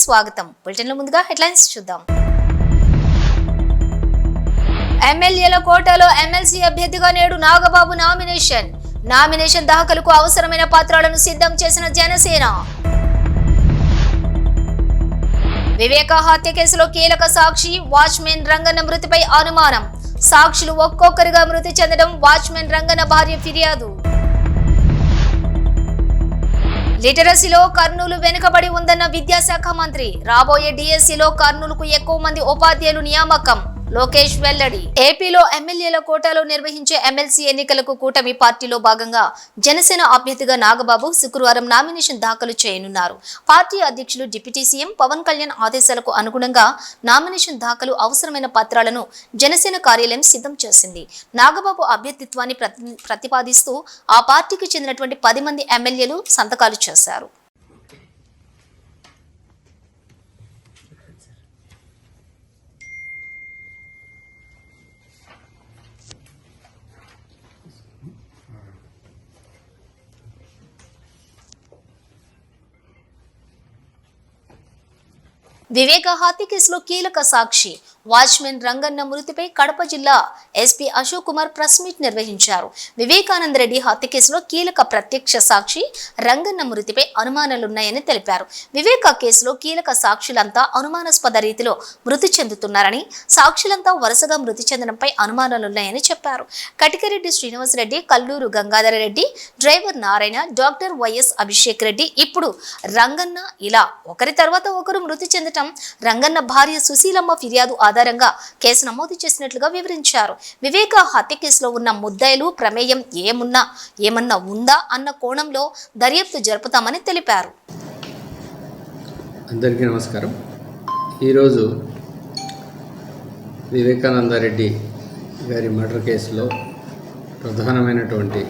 స్వాగతం. బులెటిన్లో ముందుగా హెడ్లైన్స్ చూద్దాం. ఎమ్మెల్యేల కోటాలో ఎమ్మెల్సీ అభ్యర్థిగా నేడు నాగబాబు నామినేషన్ దాఖలుకు అవసరమైన పత్రాలను సిద్ధం చేసిన జనసేన. వివేక హత్య కేసులో కీలక సాక్షి వాచ్మెన్ రంగన్న మృతిపై అనుమానం. సాక్షులు ఒక్కొక్కరిగా మృతి చెందడం వాచ్మెన్ రంగన్న భార్య ఫిర్యాదు. లిటరసీలో కర్నూలు వెనుకబడి ఉందన్న విద్యాశాఖ మంత్రి. రాబోయే డిఎస్సిలో కర్నూలుకు ఎక్కువ మంది ఉపాధ్యాయులు నియామకం. లోకేష్ వెల్లడి. ఏపీలో ఎమ్మెల్యేల కోటాలో నిర్వహించే ఎమ్మెల్సీ ఎన్నికలకు కూటమి పార్టీలో భాగంగా జనసేన అభ్యర్థిగా నాగబాబు శుక్రవారం నామినేషన్ దాఖలు చేయనున్నారు. పార్టీ అధ్యక్షులు డిప్యూటీ సీఎం పవన్ కళ్యాణ్ ఆదేశాలకు అనుగుణంగా నామినేషన్ దాఖలు అవసరమైన పత్రాలను జనసేన కార్యాలయం సిద్ధం చేసింది. నాగబాబు అభ్యర్థిత్వాన్ని ప్రతిపాదిస్తూ ఆ పార్టీకి చెందినటువంటి 10 మంది ఎమ్మెల్యేలు సంతకాలు చేశారు. వివేక హత్య కేసులో కీలక సాక్షి వాచ్మెన్ రంగన్న మృతిపై కడప జిల్లా SP Ashok Kumar press meet నిర్వహించారు. వివేకానంద రెడ్డి హత్య కేసులో కీలక ప్రత్యక్ష సాక్షి రంగన్న మృతిపై అనుమానాలున్నాయని తెలిపారు. వివేక కేసులో కీలక సాక్షులంతా అనుమానాస్పద రీతిలో మృతి చెందుతున్నారని, సాక్షులంతా వరుసగా మృతి చెందడంపై అనుమానాలున్నాయని చెప్పారు. Katikareddy Srinivasareddy, Kalluru Gangadhara Reddy, driver Narayana, doctor YS Abhishek Reddy, ఇప్పుడు రంగన్న, ఇలా ఒకరి తర్వాత ఒకరు మృతి చెందటం రంగన్న భార్య సుశీలమ్మ ఫిర్యాదు ఆధారంగా కేసు నమోదు చేసినట్లుగా వివరించారు. వివేక హత్య కేసులో ఉన్న ముద్దాయిలు ప్రమేయం ఏమన్నా ఉందా అన్న కోణంలో దర్యాప్తు జరుపుతామని తెలిపారు. అందరికీ నమస్కారం. ఈరోజు వివేకానందరెడ్డి గారి మర్డర్ కేసులో ప్రధానమైనటువంటి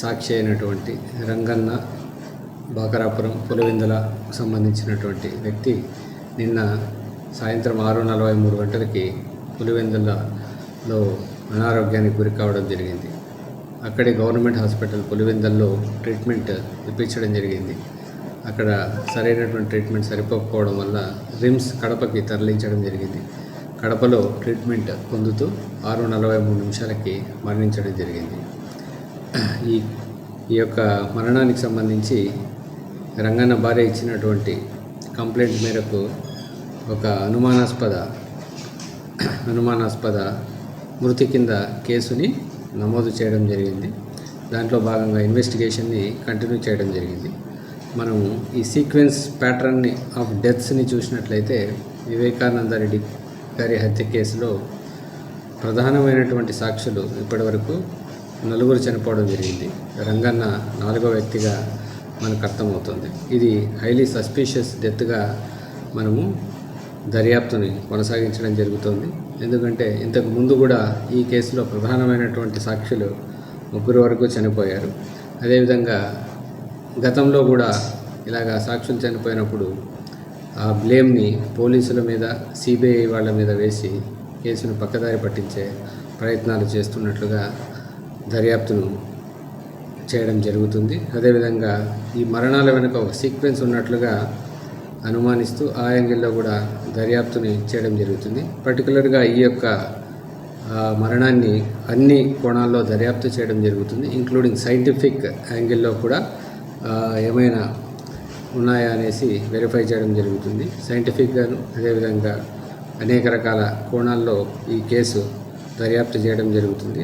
సాక్షి అయినటువంటి రంగన్న బాకరాపురం పులివెందులకు సంబంధించినటువంటి వ్యక్తి నిన్న సాయంత్రం 6:43 గంటలకి పులివెందులలో అనారోగ్యానికి గురి కావడం జరిగింది. అక్కడి గవర్నమెంట్ హాస్పిటల్ పులివెందుల్లో ట్రీట్మెంట్ ఇప్పించడం జరిగింది. అక్కడ సరైనటువంటి ట్రీట్మెంట్ సరిపోకపోవడం వల్ల రిమ్స్ కడపకి తరలించడం జరిగింది. కడపలో ట్రీట్మెంట్ పొందుతూ 6:43 మరణించడం జరిగింది. ఈ యొక్క మరణానికి సంబంధించి రంగన్న భార్య ఇచ్చినటువంటి కంప్లైంట్ మేరకు ఒక అనుమానాస్పద మృతి కింద కేసుని నమోదు చేయడం జరిగింది. దాంట్లో భాగంగా ఇన్వెస్టిగేషన్ని కంటిన్యూ చేయడం జరిగింది. మనము ఈ సీక్వెన్స్ ప్యాటర్న్ని ఆఫ్ డెత్స్ని చూసినట్లయితే వివేకానందరెడ్డి గారి హత్య కేసులో ప్రధానమైనటువంటి సాక్షులు ఇప్పటివరకు 4 చనిపోవడం జరిగింది. రంగన్న 4వ వ్యక్తిగా మనకు అర్థమవుతుంది. ఇది హైలీ సస్పీషియస్ డెత్గా మనము దర్యాప్తుని కొనసాగించడం జరుగుతుంది. ఎందుకంటే ఇంతకు ముందు కూడా ఈ కేసులో ప్రధానమైనటువంటి సాక్షులు 3 వరకు చనిపోయారు. అదేవిధంగా గతంలో కూడా ఇలాగా సాక్షులు చనిపోయినప్పుడు ఆ బ్లేమ్ని పోలీసుల మీద, సిబిఐ వాళ్ళ మీద వేసి కేసును పక్కదారి పట్టించే ప్రయత్నాలు చేస్తున్నట్లుగా దర్యాప్తును చేయడం జరుగుతుంది. అదేవిధంగా ఈ మరణాల వెనుక ఒక సీక్వెన్స్ ఉన్నట్లుగా అనుమానిస్తూ ఆ యాంగిల్లో కూడా దర్యాప్తుని చేయడం జరుగుతుంది. పర్టికులర్గా ఈ యొక్క మరణాన్ని అన్ని కోణాల్లో దర్యాప్తు చేయడం జరుగుతుంది, ఇంక్లూడింగ్ సైంటిఫిక్ యాంగిల్లో కూడా ఏమైనా ఉన్నాయా అనేసి వెరిఫై చేయడం జరుగుతుంది. సైంటిఫిక్గాను అదేవిధంగా అనేక రకాల కోణాల్లో ఈ కేసు దర్యాప్తు చేయడం జరుగుతుంది.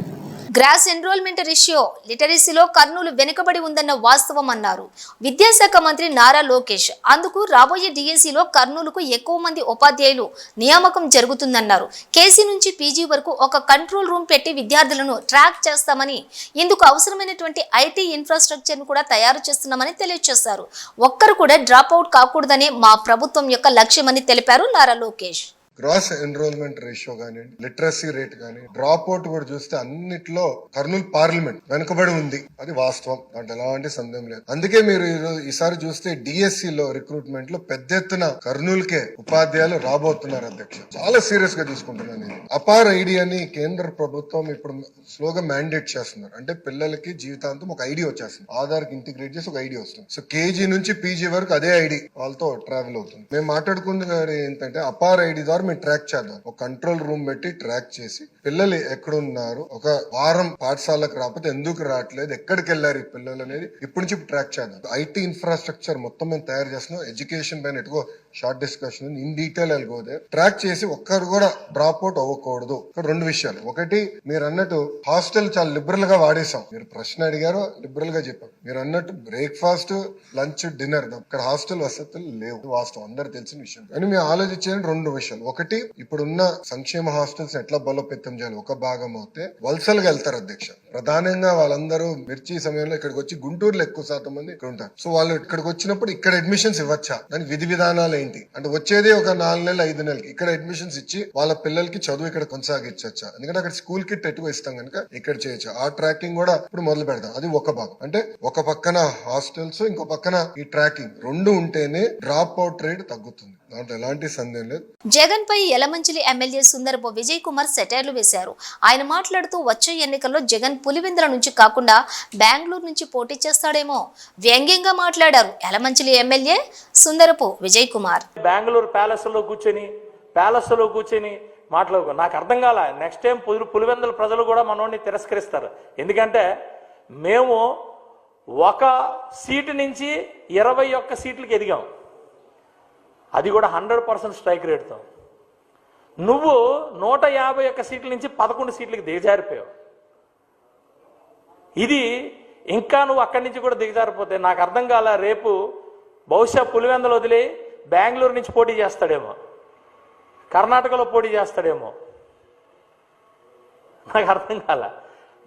గ్రాస్ ఎన్రోల్మెంట్ రేషియో లిటరసీలో కర్నూలు వెనుకబడి ఉందన్న వాస్తవం అన్నారు విద్యాశాఖ మంత్రి నారా లోకేష్. అందుకు రాబోయే డిఎస్సిలో కర్నూలుకు ఎక్కువ మంది ఉపాధ్యాయులు నియామకం జరుగుతుందన్నారు. కేసీ నుంచి పీజీ వరకు ఒక కంట్రోల్ రూమ్ పెట్టి విద్యార్థులను ట్రాక్ చేస్తామని, ఇందుకు అవసరమైనటువంటి ఐటీ ఇన్ఫ్రాస్ట్రక్చర్ను కూడా తయారు చేస్తున్నామని తెలియజేశారు. ఒక్కరు కూడా డ్రాప్ అవుట్ కాకూడదనే మా ప్రభుత్వం యొక్క లక్ష్యమని తెలిపారు Nara Lokesh. Gross enrolment ratio కానివ్వండి, లిటరసీ రేట్ కానీ, డ్రాప్ అవుట్ కూడా చూస్తే అన్నిట్లో కర్నూలు పార్లమెంట్ వెనుకబడి ఉంది. అది వాస్తవం, దాంట్లో ఎలాంటి సందేహం లేదు. అందుకే మీరు ఈసారి చూస్తే డిఎస్సి లో రిక్రూట్మెంట్ లో పెద్ద ఎత్తున కర్నూలుకే ఉపాధ్యాయులు రాబోతున్నారు అధ్యక్ష. చాలా సీరియస్ గా తీసుకుంటున్నాను ఇది. అపార్ ఐడి అని కేంద్ర ప్రభుత్వం ఇప్పుడు స్లోగా మ్యాండేట్ చేస్తున్నారు. అంటే పిల్లలకి జీవితాంతం ఒక ఐడి వచ్చేస్తుంది, ఆధార్ కి ఇంటిగ్రేట్ చేసి ఒక ఐడి వస్తుంది. సో కేజీ నుంచి పీజీ వరకు అదే ఐడి వాళ్ళతో ట్రావెల్ అవుతుంది. మేము మాట్లాడుకుంది ఏంటంటే అపార్ ఐడి ద్వారా మేము ట్రాక్ చేద్దాం. ఒక కంట్రోల్ రూమ్ పెట్టి ట్రాక్ చేసి పిల్లలు ఎక్కడున్నారు, ఒక వారం పాఠశాలకు రాకపోతే ఎందుకు రావట్లేదు, ఎక్కడికి వెళ్ళారు ఈ పిల్లలు అనేది ఇప్పటి నుంచి ట్రాక్ చేద్దాం. ఐటీ ఇన్ఫ్రాస్ట్రక్చర్ మొత్తం మేము తయారు చేస్తున్నాం. ఎడ్యుకేషన్ పైన ఎటుకో షార్ట్ డిస్కషన్ ఇన్ డీటెయిల్ వెళ్ళిపోతే ట్రాక్ చేసి ఒక్కరు కూడా డ్రాప్ అవుట్ అవ్వకూడదు. ఇక్కడ రెండు విషయాలు. ఒకటి, మీరు అన్నట్టు హాస్టల్ చాలా లిబరల్ గా వాడేసాం. మీరు ప్రశ్న అడిగారు, లిబరల్ గా చెప్పారు. మీరు అన్నట్టు బ్రేక్ఫాస్ట్, లంచ్, డిన్నర్ ఇక్కడ హాస్టల్ వసతులు లేవు, వాస్తవం, అందరు తెలిసిన విషయం. కానీ మేము ఆలోచించే రెండు విషయాలు. ఒకటి, ఇప్పుడున్న సంక్షేమ హాస్టల్స్ ఎట్లా బలోపేతం చేయాలి ఒక భాగం అవుతే వలసలుగా వెళ్తారు అధ్యక్ష. ప్రధానంగా వాళ్ళందరూ మిర్చి సమయంలో ఇక్కడికి వచ్చి గుంటూరులో ఎక్కువ శాతం మంది ఇక్కడ ఉంటారు. సో వాళ్ళు ఇక్కడికి వచ్చినప్పుడు ఇక్కడ అడ్మిషన్స్ ఇవ్వచ్చా, దానికి విధి విధానాలు ఏంటి అంటే వచ్చేదే ఒక 4 నెలలు 5 నెలలకి ఇక్కడ అడ్మిషన్స్ ఇచ్చి వాళ్ళ పిల్లలకి చదువు ఇక్కడ కొనసాగించచ్చా, ఎందుకంటే అక్కడ స్కూల్ కిట్ ఎక్కువ ఇస్తాం కనుక ఇక్కడ చేయొచ్చు. ఆ ట్రాకింగ్ కూడా ఇప్పుడు మొదలు పెడతాం. అది ఒక భాగం. అంటే ఒక పక్కన హాస్టల్స్, ఇంకో పక్కన ఈ ట్రాకింగ్ రెండు ఉంటేనే డ్రాప్ అవుట్ రేట్ తగ్గుతుంది, దాంట్లో ఎలాంటి సందేహం లేదు. జగన్ పై యలమంచిలి ఎమ్మెల్యే సుందరపు విజయ్ కుమార్ సెటైర్లు వేశారు. ఆయన మాట్లాడుతూ వచ్చే ఎన్నికల్లో జగన్ పులివెందుల నుంచి కాకుండా బెంగళూరు నుంచి పోటీ చేస్తాడేమో వ్యంగ్యంగా మాట్లాడారు యలమంచిలి ఎమ్మెల్యే సుందరపు విజయ్ కుమార్. బెంగళూరు ప్యాలెస్ లో కూర్చొని మాట్లాడుకో, నాకు అర్థం కాల. నెక్స్ట్ టైం పులివెందుల ప్రజలు కూడా మనోడిని తిరస్కరిస్తారు. ఎందుకంటే మేము ఒక సీటు నుంచి 21 సీట్లకి ఎదిగాం, అది కూడా 100% స్ట్రైక్ రేట్తో. నువ్వు 151 సీట్ల నుంచి 11 సీట్లకి దిగజారిపోయావు. ఇది ఇంకా నువ్వు అక్కడి నుంచి కూడా దిగజారిపోతే నాకు అర్థం కాల. రేపు బహుశా పులివెందులు వదిలి బెంగళూరు నుంచి పోటీ చేస్తాడేమో, కర్ణాటకలో పోటీ చేస్తాడేమో, నాకు అర్థం కాల.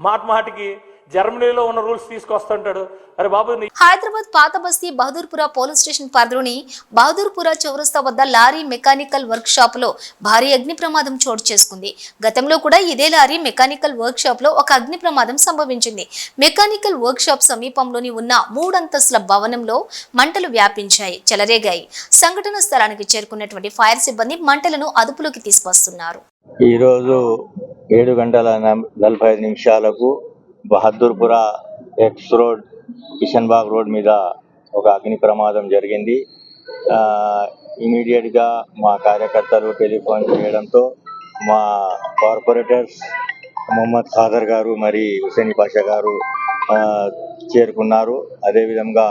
మాటికి జర్మనీలో ఉన్న రూల్స్ తీసుకొస్తుంటాడు. అరే బాబు, హైదరాబాద్ పాత బస్తీ బహదూర్పుర పోలీస్ స్టేషన్ పరిధిలోని బహదూర్పుర చౌరస్తా వద్ద లారీ మెకానికల్ వర్క్ షాప్ లో భారీ అగ్ని ప్రమాదం చోటు చేసుకుంది. గతంలో కూడా ఇదే లారీ మెకానికల్ వర్క్ షాప్ లో ఒక అగ్ని ప్రమాదం సంభవించింది. మెకానికల్ వర్క్ షాప్ సమీపంలోని ఉన్న 3 అంతస్తుల భవనంలో మంటలు వ్యాపించాయి, చెలరేగాయి. సంఘటన స్థలానికి చేరుకున్నటువంటి ఫైర్ సిబ్బంది మంటలను అదుపులోకి తీసుకొస్తున్నారు. ఈరోజు 7:45 Bahadurpura X road, Kishanbagh road మీద ఒక అగ్ని ప్రమాదం జరిగింది. ఇమీడియట్గా మా కార్యకర్తలు టెలిఫోన్ చేయడంతో మా కార్పొరేటర్స్ మొహమ్మద్ ఖాదర్ గారు మరి హుసేని పాషా గారు చేరుకున్నారు. అదేవిధంగా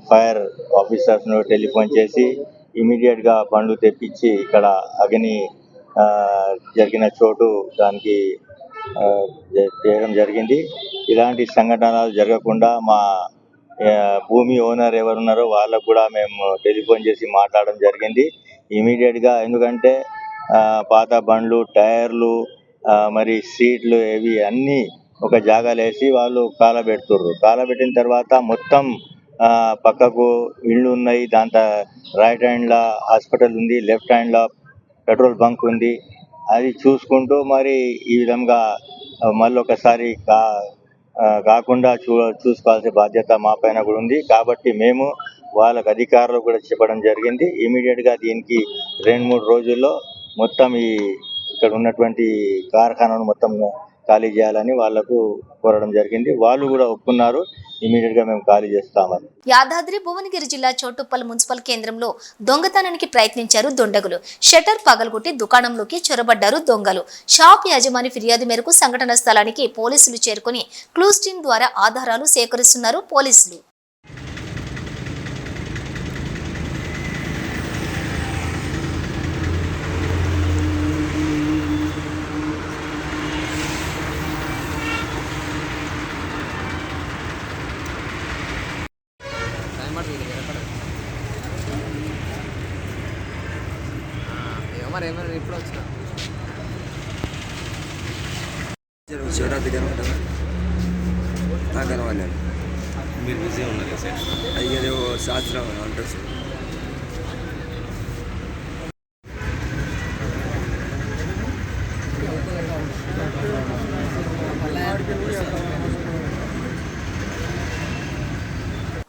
ఫైర్ ఆఫీసర్స్ను టెలిఫోన్ చేసి ఇమీడియట్గా బండ్లు తెప్పించి ఇక్కడ అగ్ని జరిగిన చోటు దానికి చేయడం జరిగింది. ఇలాంటి సంఘటనలు జరగకుండా మా భూమి ఓనర్ ఎవరున్నారో వాళ్ళకు కూడా మేము టెలిఫోన్ చేసి మాట్లాడడం జరిగింది ఇమీడియట్గా. ఎందుకంటే పాత బండ్లు, టైర్లు, మరి సీట్లు ఇవి అన్నీ ఒక జాగాలో వేసి వాళ్ళు కాలబెట్టిన తర్వాత మొత్తం పక్కకు ఇళ్ళు ఉన్నాయి. దాంతో రైట్ హ్యాండ్లో హాస్పిటల్ ఉంది, లెఫ్ట్ హ్యాండ్లో పెట్రోల్ బంక్ ఉంది. అది చూసుకుంటూ మరి ఈ విధంగా మళ్ళీ ఒకసారి కాకుండా చూసుకోవాల్సిన బాధ్యత మా పైన కూడా ఉంది. కాబట్టి మేము వాళ్ళకి అధికారులు కూడా చెప్పడం జరిగింది. ఇమీడియట్గా దీనికి 2-3 రోజుల్లో మొత్తం ఇక్కడ ఉన్నటువంటి కార్ఖానాను మొత్తం ఖాళీ చేయాలని వాళ్లకు కోరడం జరిగింది. వాళ్ళు కూడా ఒప్పుకున్నారు, ఇమీడియట్ గా మేము ఖాళీ చేస్తామని. యాదాద్రి భువనగిరి జిల్లా చోటుప్పల్ మున్సిపల్ కేంద్రంలో దొంగతనానికి ప్రయత్నించారు దుండగులు. షట్టర్ పగలగొట్టి దుకాణంలోకి చొరబడ్డారు దొంగలు. షాప్ యజమాని ఫిర్యాదు మేరకు సంఘటన స్థలానికి పోలీసులు చేరుకుని క్లూస్ టీమ్ ద్వారా ఆధారాలు సేకరిస్తున్నారు పోలీసులు. ఇప్పుడు వచ్చిన శివరాత్రి కనబడ్డా నాకు కనబడ్డాను. మీరు బిజీ ఉన్నారు సార్? అయ్యేదో శాస్త్రం అంటారు సార్.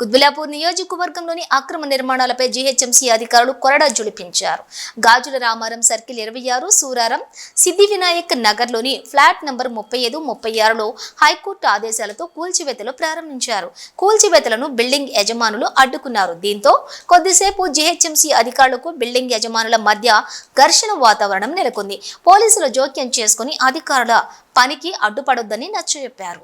కుత్బుల్లాపూర్ నియోజకవర్గంలోని అక్రమ నిర్మాణాలపై జీహెచ్ఎంసీ అధికారులు కొరడా జులిపించారు. గాజుల రామారం సర్కిల్ 26, సూరారం, సిద్ధి వినాయక్ నగర్లోని ఫ్లాట్ నంబర్ 35, 36లో హైకోర్టు ఆదేశాలతో కూల్చివేతలు ప్రారంభించారు. కూల్చివేతలను బిల్డింగ్ యజమానులు అడ్డుకున్నారు. దీంతో కొద్దిసేపు జీహెచ్ఎంసీ అధికారులకు బిల్డింగ్ యజమానుల మధ్య ఘర్షణ వాతావరణం నెలకొంది. పోలీసులు జోక్యం చేసుకుని అధికారుల పనికి అడ్డుపడొద్దని నచ్చజెప్పారు.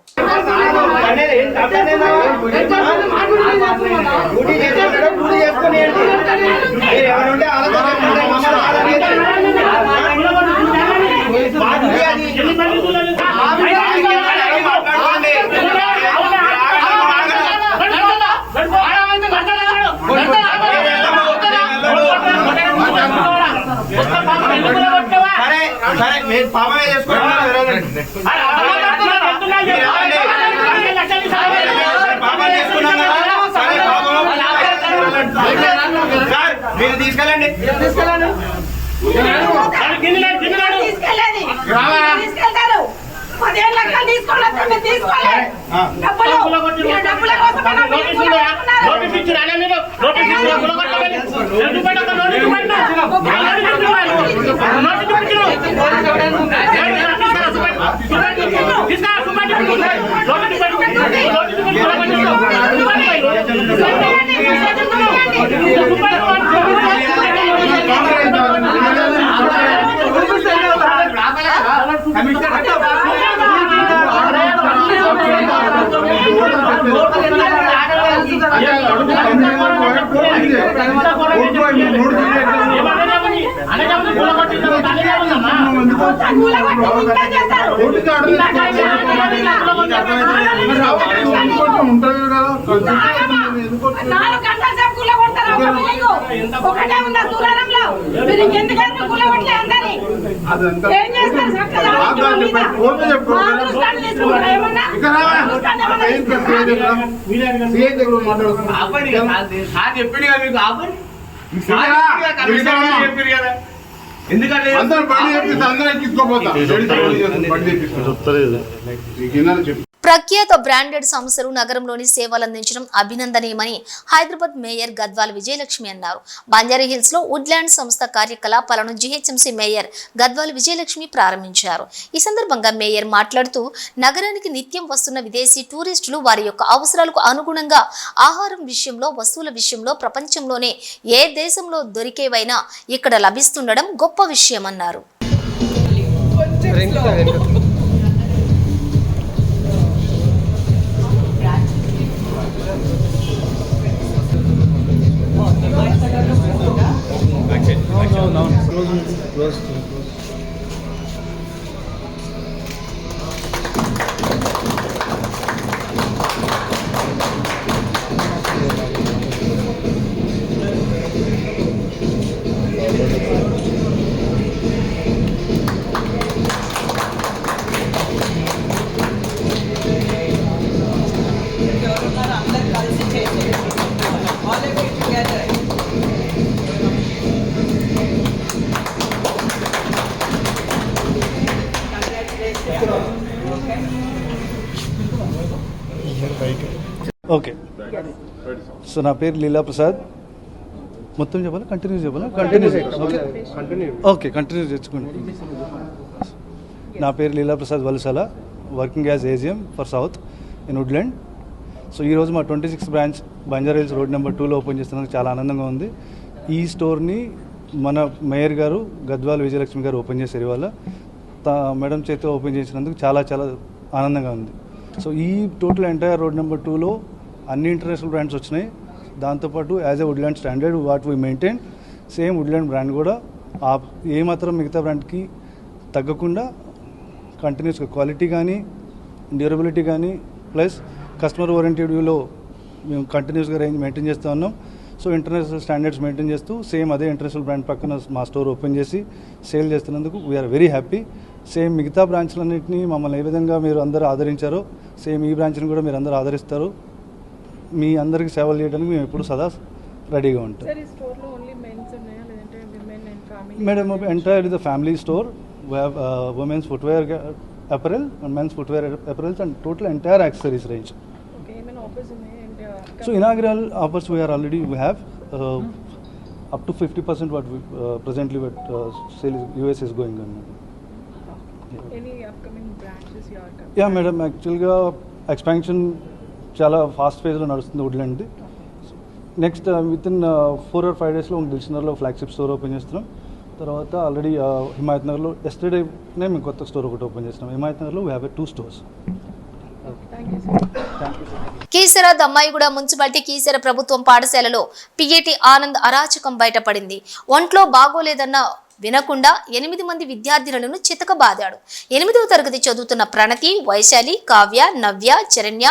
మీరు తీసుకెళ్ళండి ఎందుకంటే ప్రఖ్యాత బ్రాండెడ్ సంస్థలు నగరంలోని సేవలందించడం అభినందనీయమని హైదరాబాద్ మేయర్ గద్వాల్ విజయలక్ష్మి అన్నారు. బంజారాహిల్స్ లో వుడ్లాండ్ సంస్థ కార్యకలాపాలను జీహెచ్ఎంసీ మేయర్ గద్వాల్ విజయలక్ష్మి ప్రారంభించారు. ఈ సందర్భంగా మేయర్ మాట్లాడుతూ నగరానికి నిత్యం వస్తున్న విదేశీ టూరిస్టులు వారి యొక్క అవసరాలకు అనుగుణంగా ఆహారం విషయంలో, వస్తువుల విషయంలో ప్రపంచంలోనే ఏ దేశంలో దొరికేవైనా ఇక్కడ లభిస్తుండడం గొప్ప విషయమన్నారు. ఓకే, సో నా పేరు లీలా ప్రసాద్. మొత్తం చెప్పాలా, కంటిన్యూ చెప్పాలా? ఓకే, కంటిన్యూ తెచ్చుకోండి. నా పేరు Leela Prasad Valasala, working as AGM for south in Woodland. So ఈరోజు మా 26th branch Banjara Hills road number 2లో ఓపెన్ చేస్తున్నందుకు చాలా ఆనందంగా ఉంది. ఈ స్టోర్ని మన మేయర్ గారు గద్వాల్ విజయలక్ష్మి గారు ఓపెన్ చేశారు. ఇవాళ మేడం చేతితో ఓపెన్ చేసినందుకు చాలా చాలా ఆనందంగా ఉంది. సో ఈ టోటల్ ఎంటైర్ రోడ్ నెంబర్ 2లో అన్ని ఇంటర్నేషనల్ బ్రాండ్స్ వచ్చినాయి. దాంతోపాటు as a Woodland standard what we maintain, same Woodland brand కూడా ఏమాత్రం మిగతా బ్రాండ్కి తగ్గకుండా కంటిన్యూస్గా క్వాలిటీ కానీ, డ్యూరబిలిటీ కానీ, ప్లస్ కస్టమర్ ఓరియంటెడ్ వ్యూలో మేము కంటిన్యూస్గా రేంజ్ మెయింటైన్ చేస్తూ ఉన్నాం. సో ఇంటర్నేషనల్ స్టాండర్డ్స్ మెయింటైన్ చేస్తూ సేమ్ అదే ఇంటర్నేషనల్ బ్రాండ్ పక్కన మా స్టోర్ ఓపెన్ చేసి సేల్ చేస్తున్నందుకు వీఆర్ వెరీ హ్యాపీ. సేమ్ మిగతా బ్రాంచ్లన్నింటినీ మమ్మల్ని ఏ విధంగా మీరు అందరూ ఆదరించారో సేమ్ ఈ బ్రాంచ్ని కూడా మీరు అందరూ ఆదరిస్తారు. మీ అందరికీ సేవలు చేయడానికి మేము ఎప్పుడు సదా రెడీగా ఉంటాం. Madam entire the family store. We have women's footwear apparel and men's footwear apparels and total entire accessories range. Okay, offers So inaugural offers we have up to 50% what we presently what sale is, US is going on. Any upcoming branches you are coming? Yeah, madam, యాక్చువల్గా expansion చాలా fast ఫేజ్లో నడుస్తుంది Woodland. Next with in 4 or 5 డేస్లో దిల్సుఖ్నగర్లో flagship store open చేస్తున్నాం. తర్వాత already Himayat నగర్లో ఎస్టర్డేనే మేము కొత్త స్టోర్ ఒకటి ఓపెన్ చేస్తున్నాం. హిమాయత్ నగర్లో we have 2 stores. Thank you, sir. Keesara Dammaiguda municipality Keesara ప్రభుత్వం పాఠశాలలో పిఏటి ఆనంద్ అరాచకం బయటపడింది. ఒంట్లో బాగోలేదన్న వినకుండా 8 మంది విద్యార్థినులను చితకబాదాడు. 8వ తరగతి చదువుతున్న ప్రణతి, వైశాలి, కావ్య, నవ్య, చరణ్య,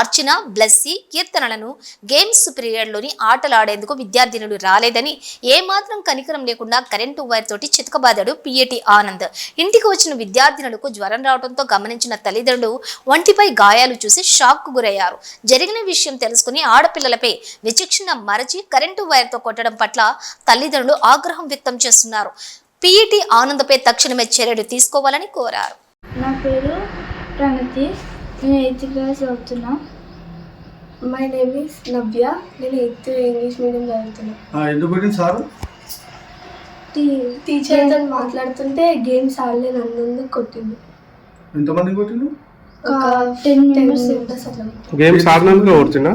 అర్చన, బ్లెస్సీ కీర్తనలను గేమ్స్ పీరియడ్లోని ఆటలాడేందుకు విద్యార్థినులు రాలేదని ఏమాత్రం కనికరం లేకుండా కరెంటు వైర్ తోటి చితకబాదాడు పిఏటి ఆనంద్. ఇంటికి వచ్చిన విద్యార్థినులకు జ్వరం రావడంతో గమనించిన తల్లిదండ్రులు ఒంటిపై గాయాలు చూసి షాక్కు గురయ్యారు. జరిగిన విషయం తెలుసుకుని ఆడపిల్లలపై విచక్షణ మరచి కరెంటు వైర్తో కొట్టడం పట్ల తల్లిదండ్రులు ఆగ్రహం వ్యక్తం చేస్తున్నారు. పిఈటి ఆనందపై తక్షణమే చర్యలు తీసుకోవాలని కోరారు. నా పేరు ప్రణతి, నేను 8th క్లాస్ చదువుతున్నా. మై నేమ్ ఇస్ నవ్య, నేను 8th ఇంగ్లీష్ మీడియం చదువుతున్నా. ఎందుకు పెట్టింది సార్? టీచర్తో మాట్లాడుతుంటే గేమ్స్ ఆడలే నన్ను కొట్టింది. ఎంతమంది కొట్టిండు? ఒక 10 members ఉంటారు అట్లా. గేమ్స్ ఆడినందుకు కొడుతున్నా?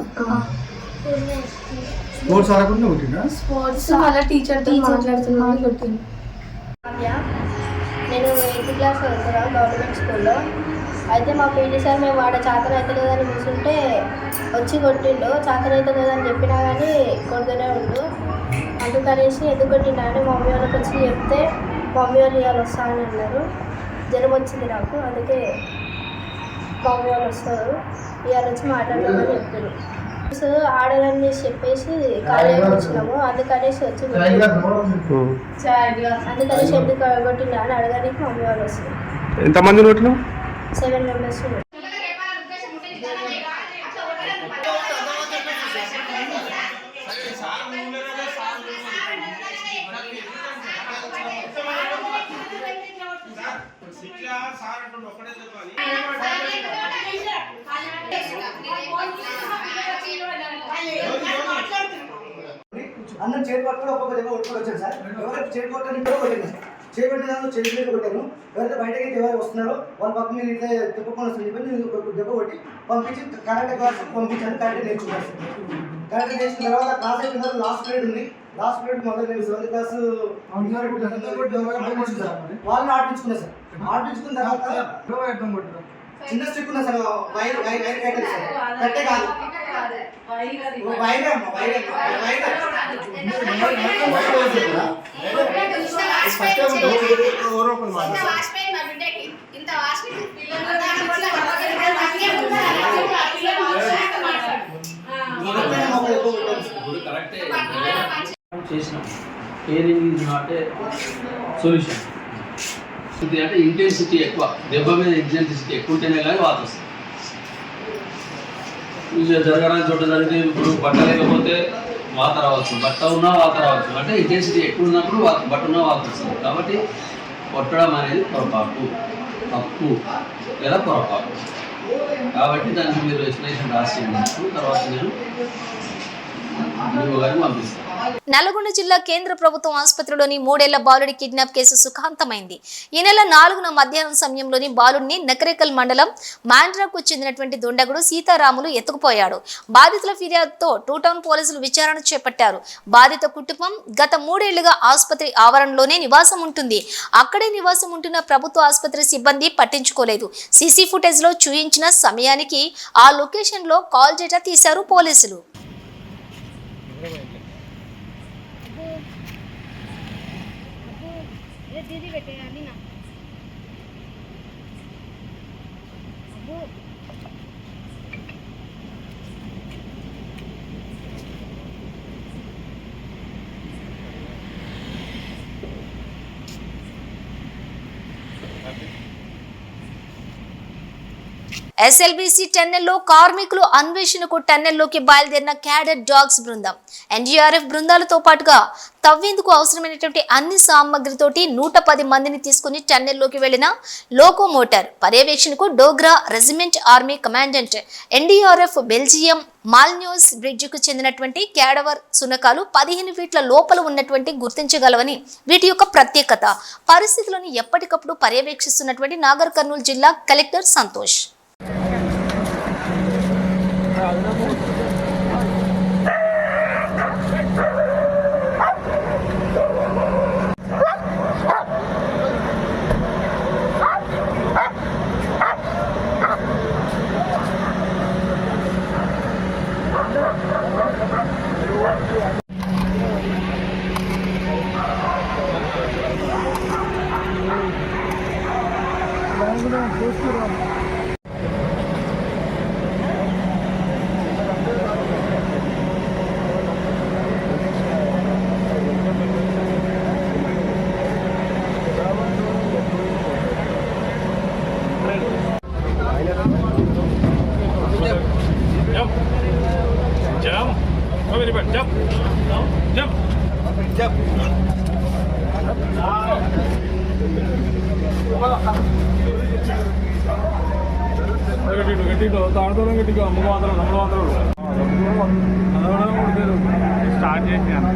స్పోర్ట్స్ ఆడకుండా కొట్టిండా? స్పోర్ట్స్ అలా టీచర్తో మాట్లాడుతున్నా కొట్టింది. నేను 8th క్లాస్ చదువుతున్నా గవర్నమెంట్ స్కూల్లో. అయితే మా పీటీ సార్ మేము వాడ చాకర అవుతలేదని కూర్చుంటే వచ్చి కొట్టిండు. చాకర అవుతలేదని చెప్పినా కానీ కొడుతూనే ఉండు. అందుకనేసి ఎందుకు కొట్టిండా అని మమ్మీ వాళ్ళకి వచ్చి చెప్తే మమ్మీ వాళ్ళు ఇవాళ వస్తానని అన్నారు. జ్వరం వచ్చింది నాకు, అందుకే మమ్మీ వాళ్ళు వస్తారు ఇవాళ వచ్చి మాట్లాడదామని చెప్పారు. ఆడాలని చెప్పేసి కాలేజీ వచ్చినాము, అందుకనేసి వచ్చి అందుకనేసి ఎందుకు కొట్టిందా అని అడగడానికి మమ్మీ వాళ్ళు వస్తారు. ఎంతమంది నోట్లు? 7 members. అందరం చేరుకోవడం ఒక్కొక్క దగ్గర కొట్టుకొని వచ్చాను సార్. ఎవరైతే చేరుకోవటానికి కూడా కొట్టాను సార్. చేపట్టిన దాంట్లో చేతి మీద కొట్టాను. ఎవరైతే బయటకి ఎవరు వస్తున్నారో వాళ్ళ పక్క మీద ఇట్లా తిప్పకుండా వస్తుంది చెప్పి నేను దెబ్బ కొట్టి పంపించి కరెంట్ క్లాస్ పంపించాను. కరెంట్ నేర్చుకున్నాను. కరెంట్ నేర్చుకున్న తర్వాత క్లాస్ అయిపోయిన తర్వాత లాస్ట్ పీరియడ్ ఉంది. లాస్ట్ పీరియడ్ మొదలు నేను 7th క్లాస్ వాళ్ళని ఆడిపించుకున్నా సార్. ఆడిపించుకున్న తర్వాత చిన్న స్టిక్ ఉన్నా సార్. వైర్ కట్టారు సార్. కట్టే కాదు చేసినాం. Caring is not a solution. ఇది అంటే ఇంటెన్సిటీ ఎక్కువ, దెబ్బ మీద ఇంటెన్సిటీ ఎక్కువ ఉంటేనే కానీ వాత వస్తుంది. జరగడానికి చోట జరిగితే ఇప్పుడు బట్ట లేకపోతే వాత రావచ్చు, బట్ట ఉన్నా వాత రావచ్చు. అంటే ఇంటెన్సిటీ ఎక్కువ ఉన్నప్పుడు బట్ట ఉన్నా వాత వస్తుంది. కాబట్టి కొట్టడం అనేది పొరపాటు, తప్పు లేదా పొరపాటు. కాబట్టి దానికి మీరు ఎక్స్ప్లెనేషన్ రాసి తర్వాత నేను గారిని పంపిస్తాను. నల్గొండ జిల్లా కేంద్ర ప్రభుత్వం ఆసుపత్రిలోని 3 ఏళ్ల బాలుడి కిడ్నాప్ కేసు సుఖాంతమైంది. ఈ నెల 4న మధ్యాహ్నం సమయంలోని బాలుడిని నకరేకల్ మండలం మాండ్రాకు చెందినటువంటి దుండగుడు సీతారాములు ఎత్తుకుపోయాడు. బాధితుల ఫిర్యాదుతో 2 టౌన్ పోలీసులు విచారణ చేపట్టారు. బాధిత కుటుంబం గత 3 ఏళ్లుగా ఆసుపత్రి ఆవరణలోనే నివాసం ఉంటుంది. అక్కడే నివాసం ఉంటున్న ప్రభుత్వ ఆసుపత్రి సిబ్బంది పట్టించుకోలేదు. సీసీ ఫుటేజ్ లో చూయించిన సమయానికి ఆ లొకేషన్ లో కాల్ డేటా తీశారు పోలీసులు. दीदी बेटे यानी ना ఎస్ఎల్బిసి టన్నెల్లో కార్మికులు అన్వేషణకు టన్నెల్లోకి బయలుదేరిన క్యాడెట్ డాగ్స్ బృందం ఎన్డీఆర్ఎఫ్ బృందాలతో పాటుగా తవ్వేందుకు అవసరమైనటువంటి అన్ని సామగ్రితోటి 110 మందిని తీసుకుని టన్నెల్లోకి వెళ్లిన లోకోమోటర్ పర్యవేక్షణకు Dogra regiment army commandant NDRF Belgium మాల్న్యూస్ బ్రిడ్జికు చెందినటువంటి క్యాడవర్ సునకాలు 15 ఫీట్ల లోపల ఉన్నటువంటి గుర్తించగలవని వీటి యొక్క ప్రత్యేకత పరిస్థితులను ఎప్పటికప్పుడు పర్యవేక్షిస్తున్నటువంటి నాగర్ కర్నూలు జిల్లా కలెక్టర్ సంతోష్. స్టార్ట్ చేసినాను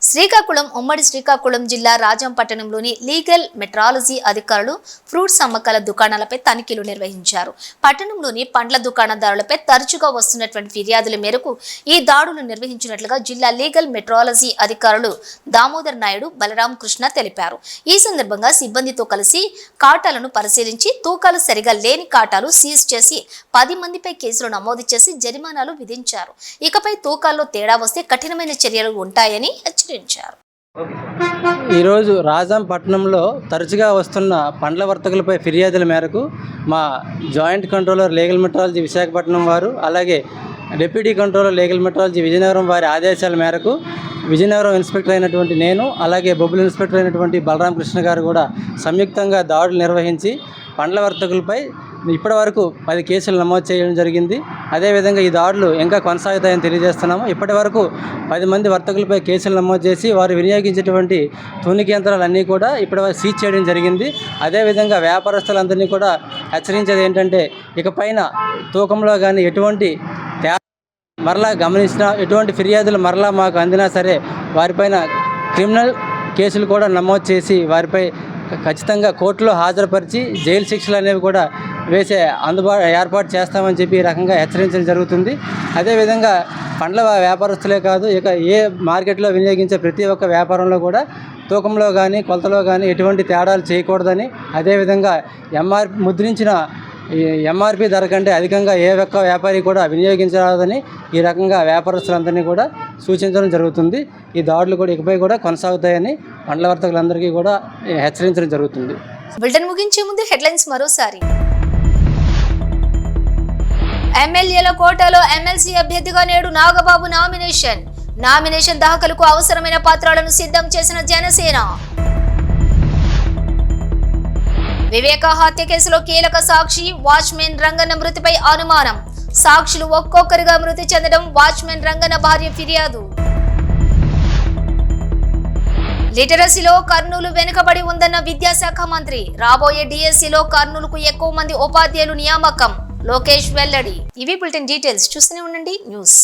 శ్రీకాకుళం ఉమ్మడి శ్రీకాకుళం జిల్లా రాజంపట్టణంలోని లీగల్ మెట్రాలజీ అధికారులు ఫ్రూట్స్ అమ్మకాల దుకాణాలపై తనిఖీలు నిర్వహించారు. పట్టణంలోని పండ్ల దుకాణదారులపై తరచుగా వస్తున్నటువంటి ఫిర్యాదుల మేరకు ఈ దాడులు నిర్వహించినట్లుగా జిల్లా లీగల్ మెట్రాలజీ అధికారులు దామోదర్ నాయుడు బలరాం కృష్ణ తెలిపారు. ఈ సందర్భంగా సిబ్బందితో కలిసి కాటాలను పరిశీలించి తూకాలు సరిగా లేని కాటాలు సీజ్ చేసి 10 మందిపై కేసులు నమోదు చేసి జరిమానాలు విధించారు. ఇకపై తూకాల్లో తేడా వస్తే కఠినమైన చర్యలు ఉంటాయని హెచ్చరించారు. ఈరోజు రాజంపట్నంలో తరచుగా వస్తున్న పండ్ల వర్తకులపై ఫిర్యాదుల మేరకు మా joint controller legal metrology Visakhapatnam వారు, అలాగే deputy controller legal metrology Vizianagaram వారి ఆదేశాల మేరకు విజయనగరం ఇన్స్పెక్టర్ అయినటువంటి నేను, అలాగే బొబ్బుల ఇన్స్పెక్టర్ అయినటువంటి బలరాం కృష్ణ గారు కూడా సంయుక్తంగా దాడులు నిర్వహించి పండ్ల వర్తకులపై ఇప్పటివరకు 10 కేసులు నమోదు చేయడం జరిగింది. అదేవిధంగా ఈ దాడులు ఇంకా కొనసాగుతాయని తెలియజేస్తున్నాము. ఇప్పటి వరకు 10 మంది వర్తకులపై కేసులు నమోదు చేసి వారు వినియోగించేటువంటి తూనిక యంత్రాలన్నీ కూడా ఇప్పటివరకు సీజ్ చేయడం జరిగింది. అదేవిధంగా వ్యాపారస్తులందరినీ కూడా హెచ్చరించేది ఏంటంటే, ఇకపైన తూకంలో కానీ ఎటువంటి మరలా గమనించినా, ఎటువంటి ఫిర్యాదులు మరలా మాకు అందినా సరే వారిపైన క్రిమినల్ కేసులు కూడా నమోదు చేసి వారిపై ఖచ్చితంగా కోర్టులో హాజరుపరిచి జైలు శిక్షలు అనేవి కూడా వేసే ఏర్పాటు చేస్తామని చెప్పి ఈ రకంగా హెచ్చరించడం జరుగుతుంది. అదేవిధంగా పండ్ల వ్యాపారస్తులే కాదు, ఇక ఏ మార్కెట్లో వినియోగించే ప్రతి ఒక్క వ్యాపారంలో కూడా తూకంలో కానీ కొలతలో కానీ ఎటువంటి తేడాలు చేయకూడదని, అదేవిధంగా ముద్రించిన ఎంఆర్పి ధర కంటే అధికంగా ఏ ఒక్క వ్యాపారి కూడా వినియోగించరాదని ఈ రకంగా వ్యాపారస్తులందరినీ కూడా సూచించడం జరుగుతుంది. ఈ దాడులు కూడా ఇకపై కూడా కొనసాగుతాయని పండ్ల వర్తకులందరికీ కూడా హెచ్చరించడం జరుగుతుంది. బులెటిన్ ముగించే ముందు హెడ్లైన్స్ మరోసారి. ఎమ్మెల్యేల కోటాలో ఎమ్మెల్సీ అభ్యర్థిగా నేడు నాగబాబు నామినేషన్ దాఖలుకు అవసరమైన పత్రాలను సిద్ధం చేసిన జనసేన. వివేక హత్య కేసులో కీలక సాక్షి వాచ్మెన్ రంగన్న మృతిపై అనుమానం. సాక్షులు ఒక్కొక్కరిగా మృతి చెందడం వాచ్మెన్ రంగన్న భార్య ఫిర్యాదు. లిటరసీలో కర్నూలు వెనుకబడి ఉందన్న విద్యాశాఖ మంత్రి. రాబోయే డిఎస్సిలో కర్నూలుకు ఎక్కువ మంది ఉపాధ్యాయులు నియామకం. లోకేష్ వెల్లడి. ఇవి బులెటిన్ డీటెయిల్స్. చూస్తూనే ఉండండి న్యూస్.